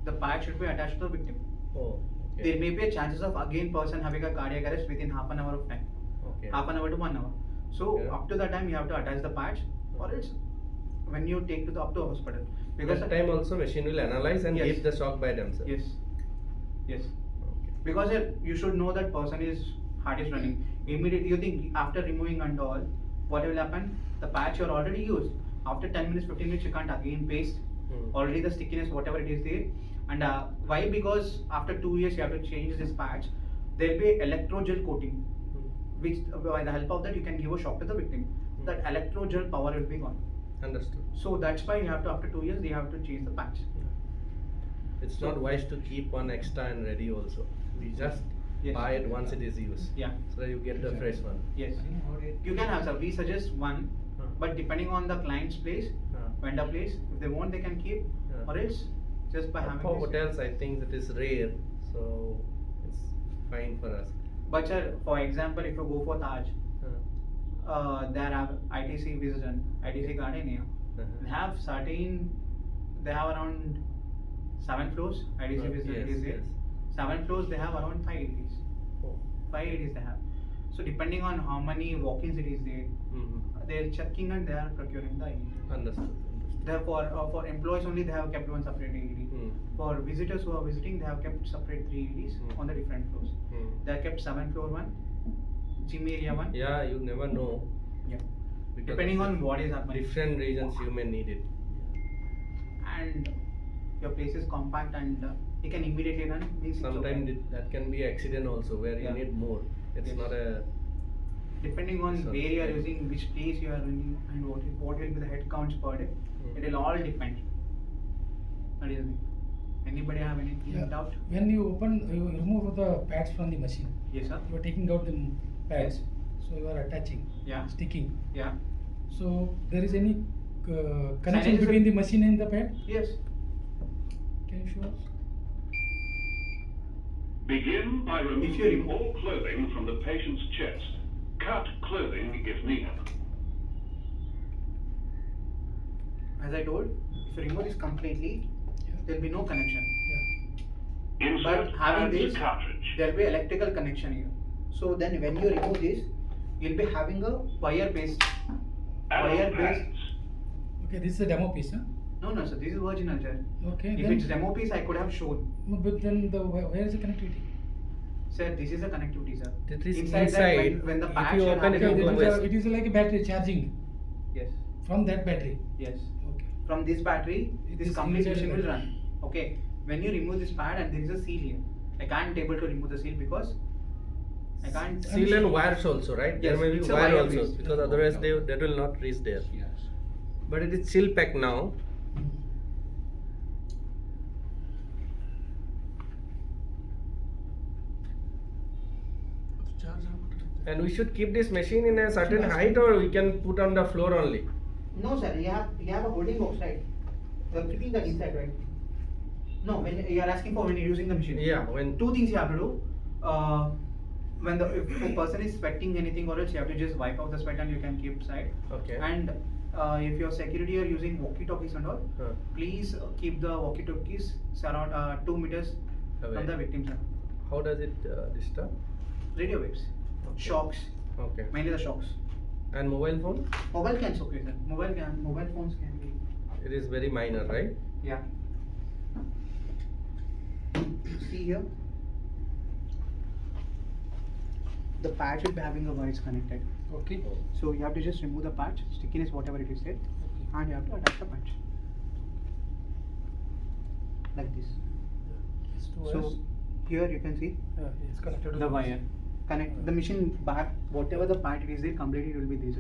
the patch should be attached to the victim. Oh. Okay. There may be a chances of again person having a cardiac arrest within half an hour of time, Okay. half an hour to 1 hour. So Okay. up to that time you have to attach the patch, or else when you take to the up to hospital. Because that time also machine will analyze and Yes. give the shock by themselves. Yes. Yes. Okay. Because you should know that person is heart is running. Immediately you think after removing and all, what will happen? The patch you are already used. After 10 minutes, 15 minutes, you can't again paste. Already the stickiness, whatever it is there. And why? Because after 2 years you have to change this patch. There will be electrogel coating, which by the help of that you can give a shock to the victim. That electrogel power will be gone. Understood. So that's why you have to, after 2 years, you have to change the patch. It's not wise to keep one extra and ready also. We just Yes. buy it once it is used. Yeah. So that you get the fresh one. Yes. You can have, sir. We suggest one, but depending on the client's place, vendor place, if they want, they can keep, or else just by But having for this. hotels, I think that is rare, so it's fine for us. But sir, for example, if you go for Taj, there have ITC Vision, ITC Garden here. They have certain, they have around 7 floors. ITC Vision Yes, is there. yes. 7 floors, they have around 5 AEDs. Oh. 5 AEDs they have. So depending on how many walk-ins it is there, they are checking and they are procuring the AED. Understood. Therefore, for employees only, they have kept one separate AED. For visitors who are visiting, they have kept separate 3 AEDs on the different floors. They have kept 7th floor one, gym area one. Yeah, you never know. Yeah. Because Depending of on the what is happening. different regions you may need it. And your place is compact and you can immediately run. Means it's Sometimes okay. that can be accident also where you Yeah. need more. It's Yes. not a. Depending on So- where you are using, which place you are running, and what will be the head counts per day, it will all depend. That is the thing. Anybody have any doubt? When you remove the pads from the machine, Yes, sir. you are taking out the pads, so you are attaching, Yeah. sticking. Yeah. So there is any connection Signage is between a- the machine and the pad? Yes. Can you show us? Begin by If you removing remove- all clothing from the patient's chest. Cut clothing if needed. As I told, if you remove this completely, Yeah. there will be no connection. Yeah. Insert But having and this, cartridge. there will be electrical connection here. So then when you remove this, you'll be having a wire-based. Adult Wire-based. pads. Okay, this is a demo piece, huh? No, sir. This is original, sir. Okay. If then, it's demo piece, I could have shown. No, but then where is the connectivity? Sir, this is a connectivity, sir. It is Inside that, inside. when the If patch you you're open it, having you a- go It is, west. it is like a battery charging Yes. from that battery. Yes. Okay. From this battery, It this is complete inside the machine will run. battery. Okay. When you remove this pad and there is a seal here, I can't able to remove the seal because I can't. Seal and wires also, right? There Yes, may be it's a wire wire also based. because otherwise they will not reach there. But it is seal pack now. And we should keep this machine in a certain height, or we can put on the floor only. No, sir. You have a holding box, right? You are keeping that inside, right? No, when you are asking for when you're using the machine. Yeah, when Two things you have to do. when if a person is sweating anything or else you have to just wipe off the sweat and you can keep side. Okay. And if your security are using walkie-talkies and all, please keep the walkie-talkies around 2 meters Away. from the victim side. How does it disturb? Radio waves, Okay. shocks, Okay. mainly the shocks. And mobile phone? Mobile can okay, sir. Mobile phones can be. It is very minor, right? Yeah. See here. The patch will be having a wires connected. Okay. So you have to just remove the patch, stickiness, whatever it is there, and you have to attach the patch. Like this. These two So wires. here you can see It's connected to the wire. Connect the machine back, whatever the part it is there, completely it will be this.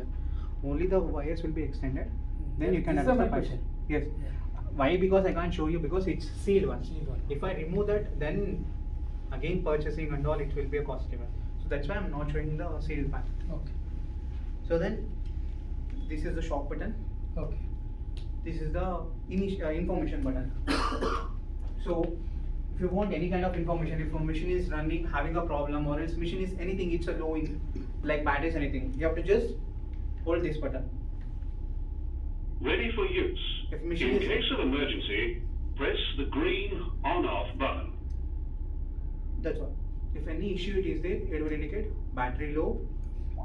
Only the wires will be extended. Then you can This is attach my the patch. question. Yes. Yeah. Why? Because I can't show you because it's sealed one. Sealed one. If I remove that, then again purchasing and all, it will be a costly one. So that's why I'm not showing the sealed part. Okay. So then, this is the shock button. Okay. This is the information button. So, if you want any kind of information, if a machine is running, having a problem, or else machine is anything, it's a low in, like batteries, anything, you have to just hold this button. Ready for use. If machine In is- case of emergency, press the green on-off button. That's all. If any issue it is there, it will indicate battery low,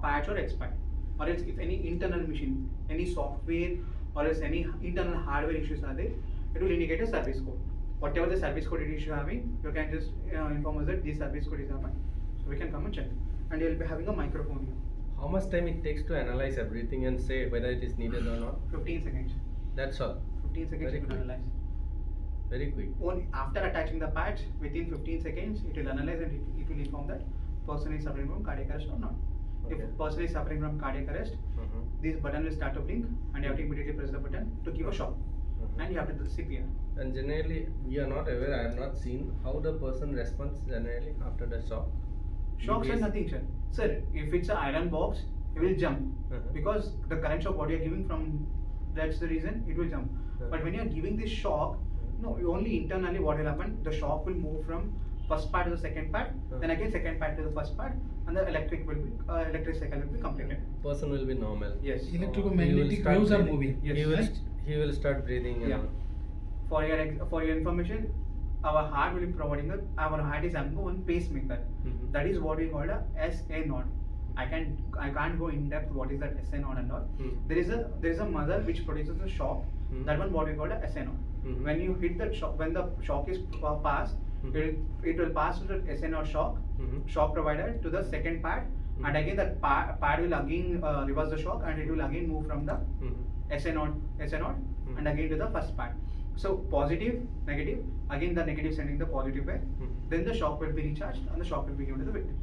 patch or expired. Or else if any internal machine, any software or else any internal hardware issues are there, it will indicate a service code. Whatever the service code it is having, you can just inform us that this service code is happened. So we can come and check. And you will be having a microphone here. How much time it takes to analyze everything and say whether it is needed or not? 15 seconds. That's all. 15 seconds Very it will quick. analyze. Very quick. Only after attaching the patch, within 15 seconds, it will analyze and it will inform that person is suffering from cardiac arrest or not. Okay. If person is suffering from cardiac arrest, Mhm. this button will start to blink and you have to immediately press the button to give a shock. Mhm. And you have to do CPR. And generally, we are not aware. I have not seen how the person responds generally after the shock. Shocks are Bas- nothing, sir. Sir, if it's an iron box, it will jump Mhm. because the current shock what you are giving from, that's the reason it will jump. Mhm. But when you are giving this shock, no, only internally what will happen, the shock will move from first part to the second part, then again second part to the first part, and the electric cycle will be completed. Person will be normal. Yes. He will Electromagnetic start waves are breathing. moving. Yes. He will Right? he will start breathing. Yeah. For your information, our heart will be providing our heart is having one pacemaker. Mhm. That is what we call a SA node. I can't go in depth what is that SA node and all. There is a muscle which produces the shock. That one what we call a SA node. Mhm. When you hit that shock, when the shock is passed, it will pass to the SA node shock, Mhm. shock provider to the second pad, and again that pad will again reverse the shock and it will again move from the Mhm. SA node, and again to the first part. So positive, negative, again the negative sending the positive way. Then the shock will be recharged and the shock will be given to the victim.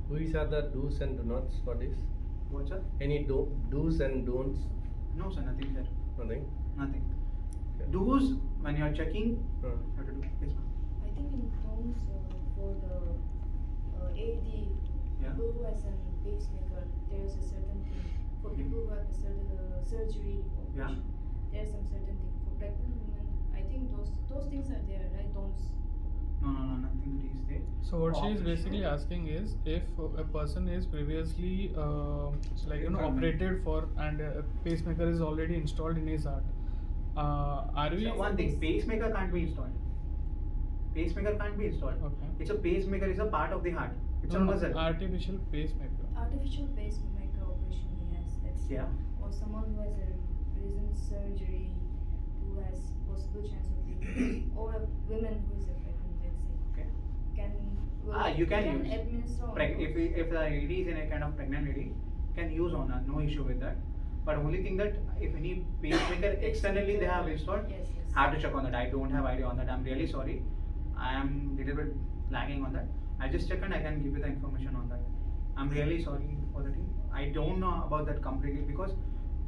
Which are the do's and don'ts for this? What's that? Any do's and don'ts? No sir, nothing sir, Nothing. nothing. Okay. Do's when you are checking, Uh, you have to do. Yes, ma'am. I think in terms for the AED, Yeah. people who has a pacemaker, there is a certain thing. For people who have a certain surgery operation, there is some certain thing. For pregnant women, I think those things are there, right? Don'ts. No, nothing is there. So what she is Operation. basically asking is if a person is previously Pregnant. operated for and a pacemaker is already installed in his heart. Are we So one thing, pacemaker can't be installed. Pacemaker can't be installed. Okay. It's a pacemaker is a part of the heart. It's No, a no, muscle. artificial pacemaker? Artificial pacemaker operation, yes, that's Yeah. or someone who has a recent surgery, who has possible chance of bleeding, or a woman who is a pregnant, let's say, Okay. can You can use. administer on If the lady is in a kind of pregnant lady, can use on her, no issue with that. But only thing that if any pacemaker externally they have installed, Yes, yes. have to check on that. I don't have idea on that. I'm really sorry. I am little bit lagging on that. I'll just check and I can give you the information on that. I'm really sorry for the thing. I don't know about that completely because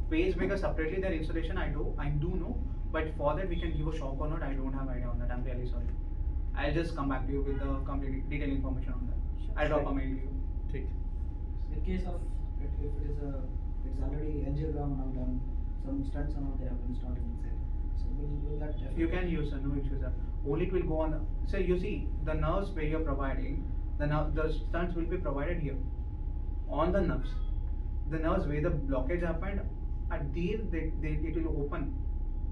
pacemaker separately their installation I do know, but for that we can give a shock or not. I don't have idea on that. I'm really sorry. I'll just come back to you with the complete detailed information on that. Sure. I'll drop a mail to you. ठीक. In case of if it's already angiogram now done, some stents and all they have been installed inside. So will that You can use no issues. Only it will go on. So you see the nerves where you're providing, the stents will be provided here on the nerves. The nerves where the blockage happened, at there it will open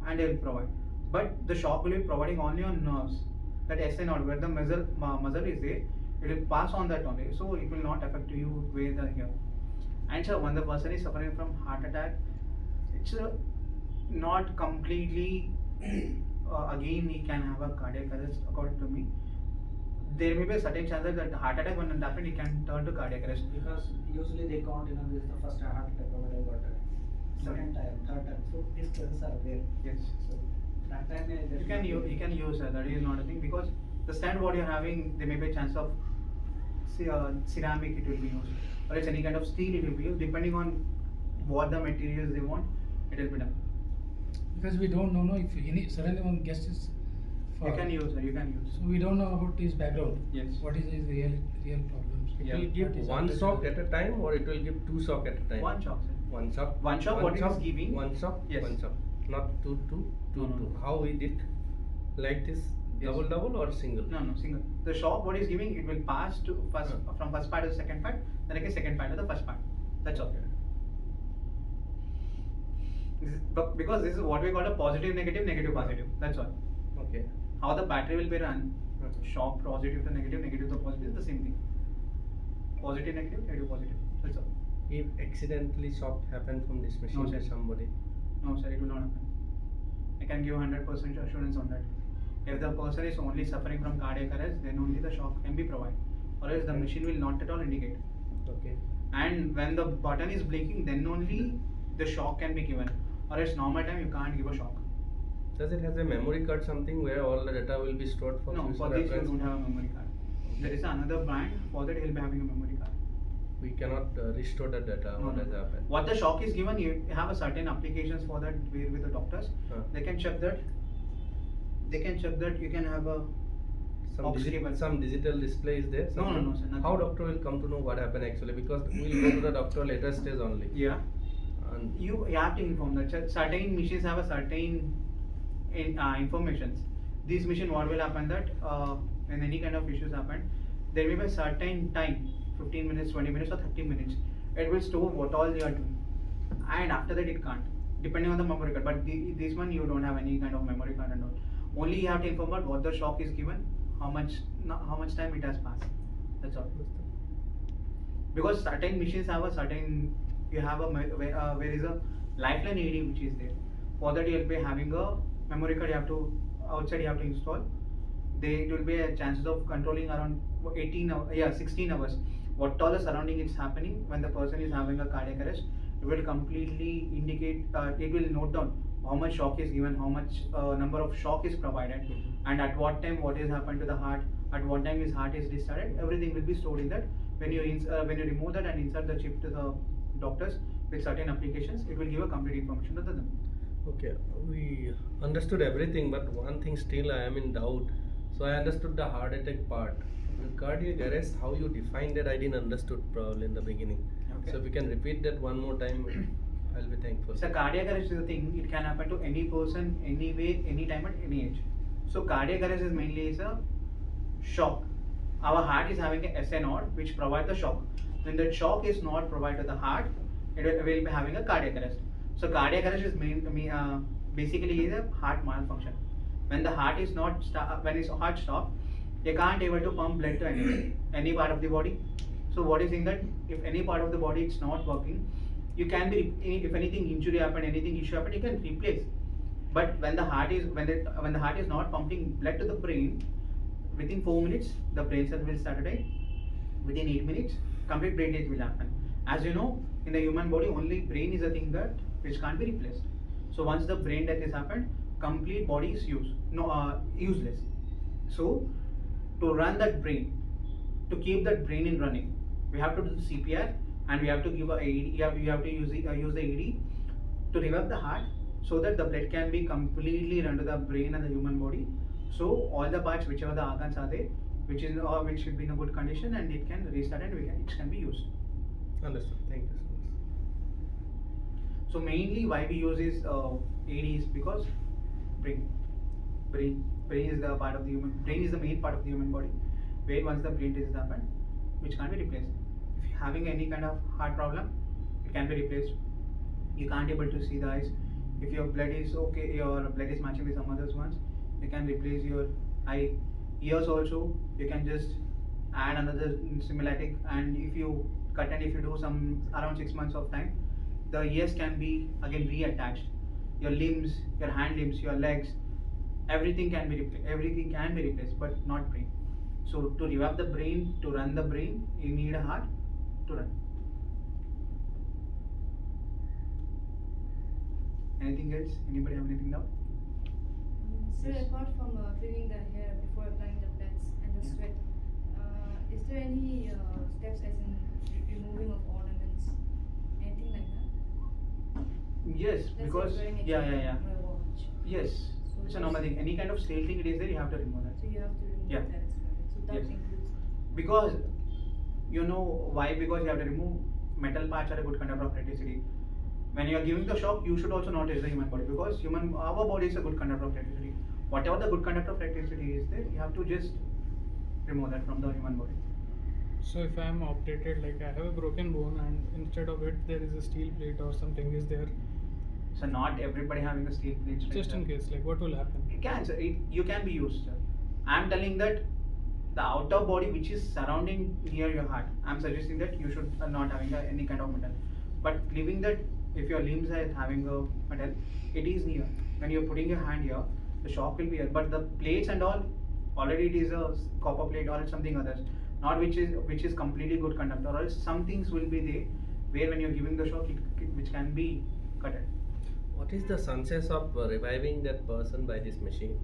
and they will provide. But the shock will be providing only on nerves. That SI node where the muscle is there, it will pass on that only. So it will not affect you where the here. And so when the person is suffering from heart attack, it's not completely. Again, he can have a cardiac arrest according to me. There may be a certain chances that heart attack when it happens, he can turn to cardiac arrest. Because usually they count, this is the first heart attack what I got, second time, third time. So these cases are there. Yes. So that time You can use that is not a thing, because the stand what you're having, there may be a chance of ceramic it will be used, or it's any kind of steel it will be used, depending on what the materials they want, it will be done. Because we don't know if any suddenly one guest is. You can use. So we don't know about his background. Yes. What is his real problems? It Yeah. will give What is one always shock there. at a time, or it will give two shock at a time? One shock, sir. One shock. One shock, what it is giving? One shock. Yes. One shock. Not two. No. How we did like this? Yes. Double or single? No, single. The shock what is giving, it will pass to from first part to the second part, then again second part to the first part. That's all. Because this is what we call a positive, negative, positive. That's all. Okay. How the battery will be run, Okay. shock positive to negative to positive, the same thing. Positive, negative, positive. That's all. If accidentally shock happened from this machine No, to sir. somebody, No, sir, it will not happen. I can give 100% assurance on that. If the person is only suffering from cardiac arrest, then only the shock can be provided, or else the machine will not at all indicate. okay. And when the button is blinking, then only the shock can be given, or else normal time you can't give a shock. Does it have a memory card something where all the data will be stored for No, future for this you reference? don't have a memory card. There is another brand, for that he'll be having a memory card. We cannot restore the data. No, What no. has happened? What the shock is given, you have a certain applications for that with the doctors. They can check that. You can have a box cable. Some digital display is there? No, something? sir, nothing. How doctor will come to know what happened actually? Because we'll go to the doctor later stage only. Yeah. And You have to inform that certain machines have a certain informations. This machine, what will happen that when any kind of issues happen, there will be a certain time, 15 minutes, 20 minutes or 30 minutes. It will store what all you are doing, and after that it can't, depending on the memory card. But this one you don't have any kind of memory card and all. Only you have to inform about what the shock is given, how much time it has passed. That's all. Because certain machines have a certain, you have a where is a lifeline AED which is there. For that you will be having a memory card. You have to outside you have to install. There will be a chances of controlling around 16 hours. What all the surrounding is happening when the person is having a cardiac arrest, it will completely indicate. It will note down how much shock is given, how much number of shock is provided, and at what time what has happened to the heart, at what time his heart is restarted. Everything will be stored in that. When you remove that and insert the chip to the doctors with certain applications, it will give a complete information to them. okay, we understood everything, but one thing still I am in doubt. So I understood the heart attack part. The cardiac arrest, how you define that, I didn't understood probably in the beginning. Okay. So if we can repeat that one more time, I'll be thankful. So cardiac arrest is a thing. It can happen to any person, anywhere, anytime, at any age. So cardiac arrest is mainly a shock. Our heart is having a SI node which provides the shock. When that shock is not provided to the heart, it will be having a cardiac arrest. So cardiac arrest is basically is a heart malfunction. When the heart is not when its heart stops, they can't able to pump blood to any part of the body. So what is in that? If any part of the body is not working, you can be, if anything injury happen, anything issue happen, you can replace. But when the heart is when the heart is not pumping blood to the brain, within 4 minutes the brain cells will start dying. Within 8 minutes, complete brain death will happen. As you know, in the human body, only brain is a thing that which can't be replaced. So once the brain death has happened, complete body is useless. So to run that brain, to keep that brain in running, we have to do CPR and we have to give a AED. You have to use the AED to revive the heart so that the blood can be completely run to the brain and the human body. So all the parts, whichever the organs are there, which should be in a good condition, and it can restart and it can be used. Understood. Thank you so much. So mainly why we use is AED is because brain is the part of the human brain is the main part of the human body. Where once the brain disease happen, which can't be replaced. If you're having any kind of heart problem, it can be replaced. You can't able to see the eyes. If your blood is okay, your blood is matching with some others ones, you can replace your eye. Ears also, you can just add another symbiotic, and if you cut and if you do some around 6 months of time, the ears can be again reattached. Your limbs, your hand limbs, your legs, everything can be replaced, but not brain. So to revive the brain, to run the brain, you need a heart to run. Anything else? Anybody have anything now? Sir, Yes. apart from cleaning the hair before applying the pads and the Yeah. sweat, is there any steps as in removing of ornaments, anything like that? Yes, Let's say because wearing a yeah. chain or a watch. Yes, So it's a normal thing. Any kind of stale thing it is there, you have to remove that. So you have to remove Yeah. that as well. Right? So that Yes. includes. Because you know why? Because you have to remove metal parts are a good conductor of electricity. When you are giving the shock, you should also notice the human body, because our body is a good conductor of electricity. Whatever the good conductor of electricity is there, you have to just remove that from the human body. So if I am operated, like I have a broken bone and instead of it there is a steel plate or something is there, So not everybody having a steel plate. right, just sir. in case, like what will happen? It can, sir. You can be used, sir. I'm telling that the outer body which is surrounding near your heart, I'm suggesting that you should not having any kind of metal. But leaving that, if your limbs are having a metal, it is near. When you're putting your hand here, the shock will be here. But the plates and all, already it is a copper plate or something others, not which is completely good conductor. Or else some things will be there where when you're giving the shock, which can be cutted. What is the chances of reviving that person by this machine?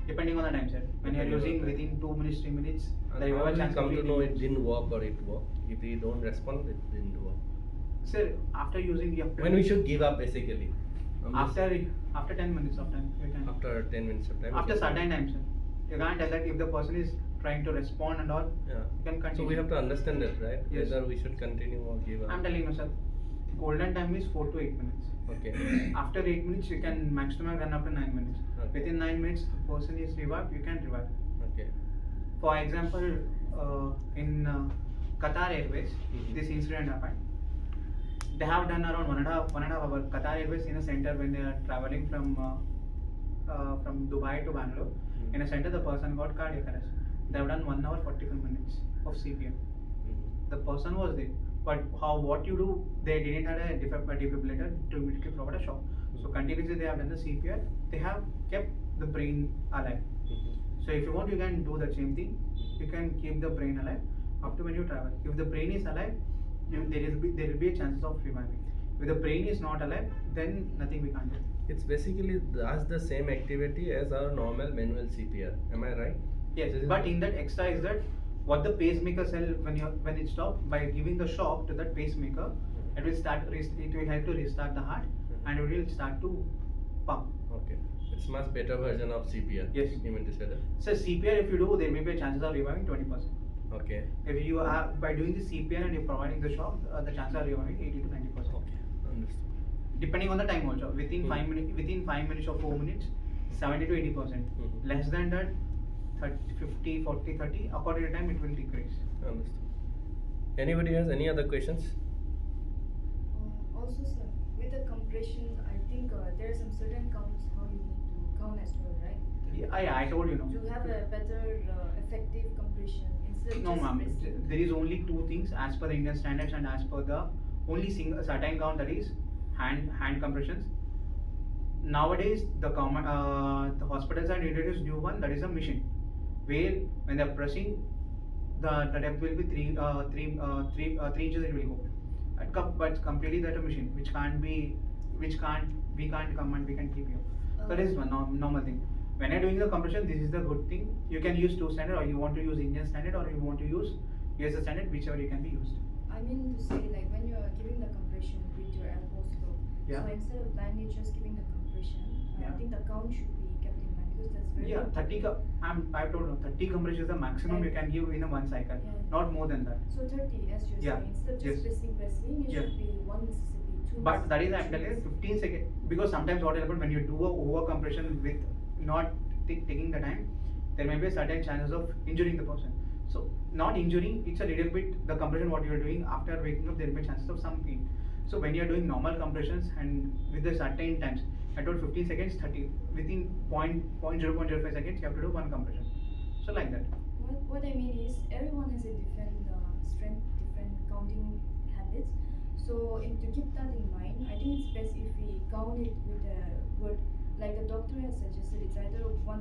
Depending on the time, sir. When you're Depending on using the within 2 minutes, 3 minutes, And the how revival will you chance come will to be know it reduced. didn't work or it worked? If we don't respond, it didn't work. Sir, after using the When we should give up basically? after 10 minutes of time, you can. After 10 minutes of time. we After can- certain time, sir. You can't tell that if the person is trying to respond and all. Yeah. You can continue. So we have to understand that, right? Yes. Whether we should continue or give up. I'm telling you, sir. Golden time is 4 to 8 minutes. Okay. After 8 minutes, you can maximum run up to 9 minutes. Okay. Within 9 minutes, the person is revived. You can revive. Okay. For example, in Qatar Airways, Mhm. this incident happened. They have done around one and a half hour. Qatar Airways in a center when they are traveling from Dubai to Bangalore. Mhm. In a center, the person got cardiac arrest. They have done 1 hour 45 minutes of CPR. Mhm. The person was there, but what you do? They didn't have a defibrillator to immediately provide a shock. So continuously they have done the CPR. They have kept the brain alive. Mhm. So if you want, you can do the same thing. You can keep the brain alive up to when you travel. If the brain is alive, there will be a chance of reviving. If the brain is not alive, then nothing we can do. It's basically does the same activity as our normal manual CPR. Am I right? Yes, This is but the- in that extra is that what the pacemaker cell when it stops, by giving the shock to that pacemaker, it will help to restart the heart, and it will start to pump. Okay. It's much better version of CPR. Yes. You mean to say that? So CPR, if you do, there may be a chances of reviving 20%. Okay. If you are by doing the CPR and you're providing the shock, the chances of reviving 80 to 90%. Okay. Understood. Depending on the time also, within Hmm. 5 minutes or 4 minutes, 70 to 80%. Mhm. Less than that, 30, 50, 40, 30. According to time, it will decrease. Understood. Anybody has any other questions? Also, sir, with the compressions, I think there are some certain counts how you need to count as well, right? Yeah, I told you, no. To have a better effective compression instead of No, just ma'am. pressing. There is only 2 things as per the Indian standards and as per the only certain count, that is hand compressions. Nowadays, the hospitals are introduced new one, that is a machine, where when they are pressing, the depth will be 3 inches it will go. But completely that a machine we can't come and we can keep here. That is one normal thing. When you're doing the compression, this is the good thing. You can use 2 standard, or you want to use Indian standard, or you want to use US standard, whichever you can be used. I mean to say, like when you are giving the compression with your elbows low, Yeah. so instead of blindly just giving the compression, I Yeah. think the count should be kept in mind because that's very Yeah, important. I've told you 30 compressions is the maximum you can give in a 1 cycle, Yeah. not more than that. So 30, as you're Yeah. saying, instead of just Yes. pressing, it Yeah. should be 1 Mississippi, 2 But that is Mississippi, actually 3 15 seconds, because sometimes what happens when you do a over compression with not taking the time, there may be a certain chances of injuring the person. So not injuring, it's a little bit the compression what you are doing after waking up, there will be chances of some pain. So when you are doing normal compressions and with the certain times, I told 15 seconds, 30, within 0.05 seconds, you have to do one compression. So like that. What I mean is everyone has a different strength, different counting habits. So to keep that in mind, I think it's best if we count it with a word like the doctor has suggested. It's either 1001,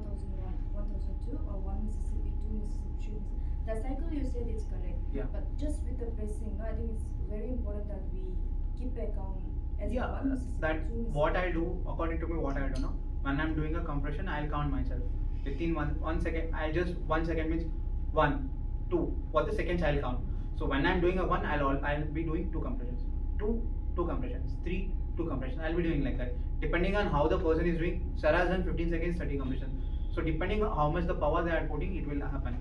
1002, or 1 Mississippi, 2 Mississippi, 3 Mississippi. The cycle you said is correct. Yeah. But just with the pressing, I think it's very important that we keep a count as Yeah, 1 Mississippi, that 2 Mississippi. what I do, according to me, what I do now, when I'm doing a compression, I'll count myself. Within one second, I'll just 1 second means 1, 2. For the seconds, I'll count. So when I'm doing a 1, I'll be doing 2 compressions. 2 compressions. 3, 2 compressions. I'll be doing like that. Depending on how the person is doing, Sarah has done 15 seconds, 30 compressions. So depending on how much the power they are putting, it will happen.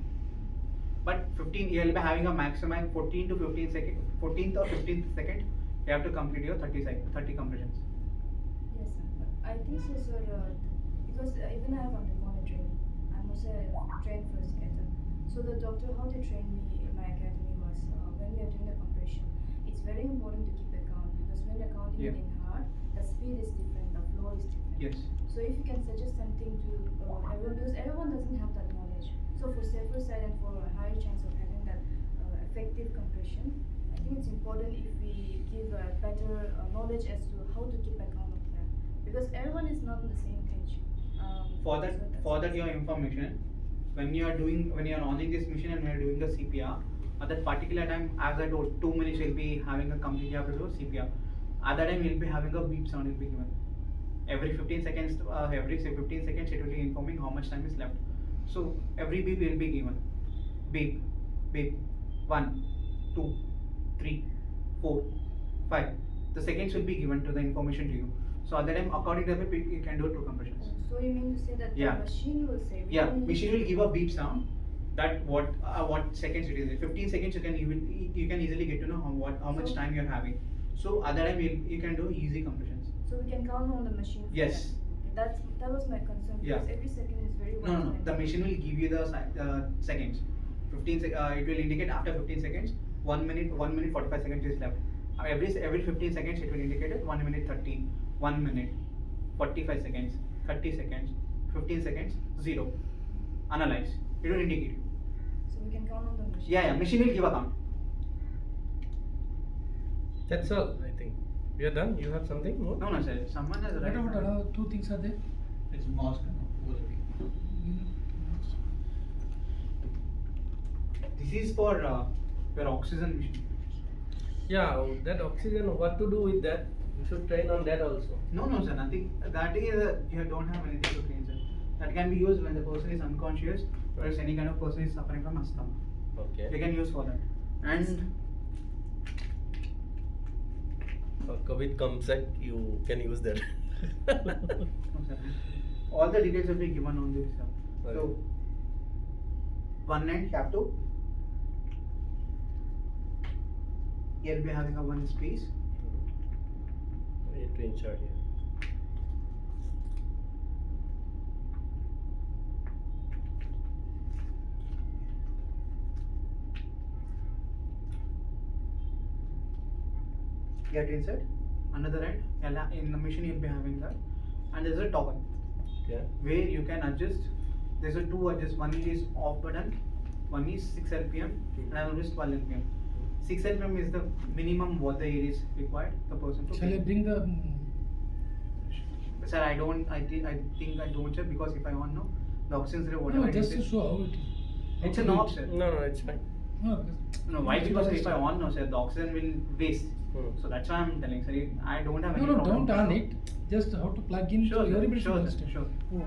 But 15, you will be having a maximum 14 to 15 seconds, 14th or 15th second, you have to complete your 30 compressions. Yes, sir. But I think so, sir, because even I have undergone a training. I'm also trained for a skater. So the doctor, how they trained me in my academy was when we are doing the compression, it's very important to keep a count because when you're counting Yeah. it in hard, the speed is different, the flow is different. Yes. So if you can suggest something to everyone, because everyone doesn't have that knowledge. So for safer side and for a higher chance of having that effective compression, I think it's important if we give a better knowledge as to how to keep account of that, because everyone is not on the same page. For so that your information, when you are on this machine and when you are doing the CPR, at that particular time, as I told, 2 minutes you'll be having a complete, you have to do CPR. At that time, you'll be having a beep sound will be given. Every 15 seconds, it will be informing how much time is left. So every beep will be given. Beep, beep, 1, 2, 3, 4, 5. The seconds will be given to the information to you. So at that time, according to the beep, you can do 2 compressions. So you mean to say that Yeah. the machine will say? we Yeah, don't need machine to- will give a beep sound. That what seconds it is. 15 seconds you can easily get to know how much So- time you're having. So at that time you can do easy compressions. So we can count on the machine. for Yes. that. Okay, that was my concern Yeah. because every second is very No, vital. the machine will give you the seconds. 15 it will indicate after 15 seconds, 1 minute 45 seconds is left. Every 15 seconds it will indicate 1 minute 30, 1 minute, 45 seconds, 30 seconds, 15 seconds, 0. Analyze. It will indicate you. So we can count on the machine. Yeah, machine will give a count. That's all, I think. We are done. You have something more? No, sir. Someone has What right. about another 2 things are there? It's mask and This is for your oxygen machine. Yeah, that oxygen, what to do with that? You should train on that also. No, sir. Nothing. That is you don't have anything to train, sir. That can be used when the person is unconscious or if any kind of person is suffering from asthma. Okay. They can use for that. And For COVID comeback, you can use that. no, sir. All the details will be given on this. Sir. Right. So one end you have to. Here will be having a one space. We need to insert here. You have to insert another end. In the machine you'll be having that, and there's a toggle Yeah. where you can adjust. There's a 2 adjust. One is off button, one is 6 RPM, and another is 12 RPM. 6 RPM is the minimum what the air is required the person to. Shall I breathe. bring the Sir, I think I don't, sir, because if I want no, the oxygen level whatever no, it just is, to show how it is. it's a How to knob, do it. sir. No, it's fine. No, because No, why? Because if I on no, sir, the oxygen will waste. So that's why I'm telling, sir. I don't have any no, problem. don't on it. Just how to plug in Sure, so sir. everybody should Sure, sir. understand. Sure. Oh.